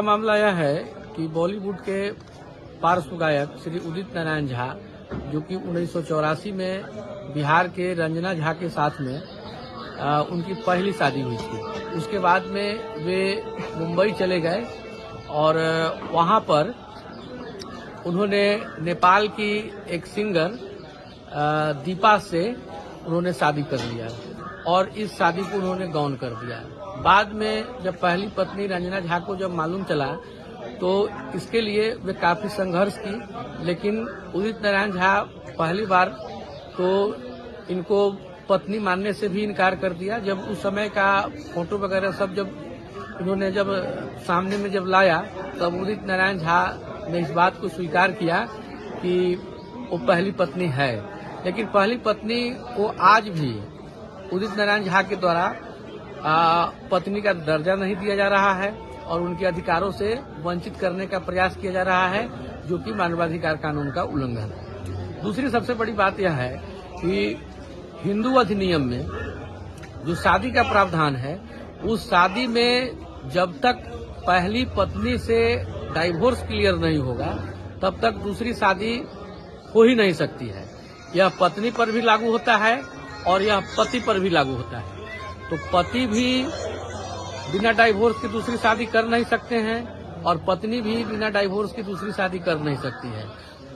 मामला यह है कि बॉलीवुड के पार्श्व गायक श्री उदित नारायण झा, जो कि 1984 में बिहार के रंजना झा के साथ में उनकी पहली शादी हुई थी। उसके बाद में वे मुंबई चले गए और वहां पर उन्होंने नेपाल की एक सिंगर दीपा से उन्होंने शादी कर लिया और इस शादी को उन्होंने गौन कर दिया। बाद में जब पहली पत्नी रंजना झा को जब मालूम चला तो इसके लिए वे काफी संघर्ष की, लेकिन उदित नारायण झा पहली बार तो इनको पत्नी मानने से भी इनकार कर दिया। जब उस समय का फोटो वगैरह सब जब इन्होंने जब सामने में जब लाया तब उदित नारायण झा ने इस बात को स्वीकार किया कि वो पहली पत्नी है, लेकिन पहली पत्नी को आज भी उदित नारायण झा के द्वारा पत्नी का दर्जा नहीं दिया जा रहा है और उनके अधिकारों से वंचित करने का प्रयास किया जा रहा है, जो कि मानवाधिकार कानून का उल्लंघन है। दूसरी सबसे बड़ी बात यह है कि हिंदू अधिनियम में जो शादी का प्रावधान है, उस शादी में जब तक पहली पत्नी से डाइवोर्स क्लियर नहीं होगा तब तक दूसरी शादी हो ही नहीं सकती है। यह पत्नी पर भी लागू होता है और यह पति पर भी लागू होता है। तो पति भी बिना डाइवोर्स की दूसरी शादी कर नहीं सकते हैं और पत्नी भी बिना डाइवोर्स की दूसरी शादी कर नहीं सकती है।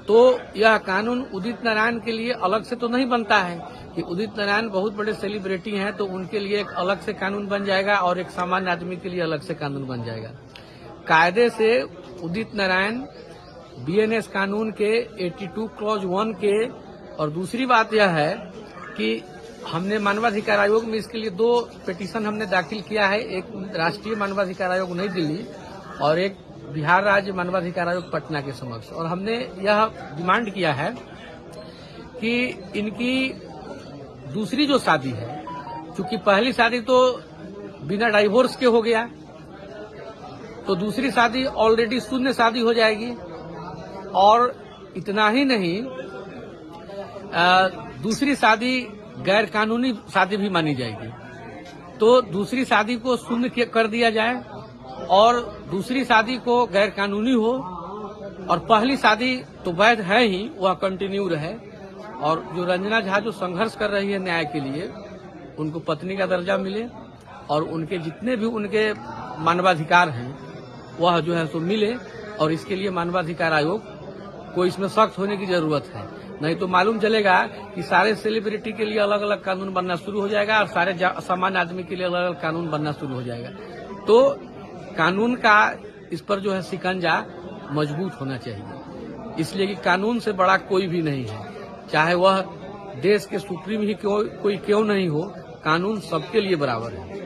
तो यह कानून उदित नारायण के लिए अलग से तो नहीं बनता है कि उदित नारायण बहुत बड़े सेलिब्रिटी हैं तो उनके लिए एक अलग से कानून बन जाएगा और एक सामान्य आदमी के लिए अलग से कानून बन जाएगा। कायदे से उदित नारायण बीएनएस कानून के 82 क्लॉज 1 के, और दूसरी बात यह है कि हमने मानवाधिकार आयोग में इसके लिए 2 पिटीशन हमने दाखिल किया है, एक राष्ट्रीय मानवाधिकार आयोग नई दिल्ली और एक बिहार राज्य मानवाधिकार आयोग पटना के समक्ष। और हमने यह डिमांड किया है कि इनकी दूसरी जो शादी है, चूंकि पहली शादी तो बिना डाइवोर्स के हो गया, तो दूसरी शादी ऑलरेडी शून्य शादी हो जाएगी। और इतना ही नहीं, दूसरी शादी गैर कानूनी शादी भी मानी जाएगी। तो दूसरी शादी को शून्य कर दिया जाए और दूसरी शादी को गैर कानूनी हो और पहली शादी तो वैध है ही, वह कंटिन्यू रहे। और जो रंजना झा जो संघर्ष कर रही है न्याय के लिए, उनको पत्नी का दर्जा मिले और उनके जितने भी उनके मानवाधिकार हैं वह जो है सो मिले। और इसके लिए मानवाधिकार आयोग को इसमें सख्त होने की जरूरत है, नहीं तो मालूम चलेगा कि सारे सेलिब्रिटी के लिए अलग अलग कानून बनना शुरू हो जाएगा और सारे सामान्य आदमी के लिए अलग अलग कानून बनना शुरू हो जाएगा। तो कानून का इस पर जो है शिकंजा मजबूत होना चाहिए, इसलिए कि कानून से बड़ा कोई भी नहीं है, चाहे वह देश के सुप्रीम ही कोई क्यों नहीं हो, कानून सबके लिए बराबर है।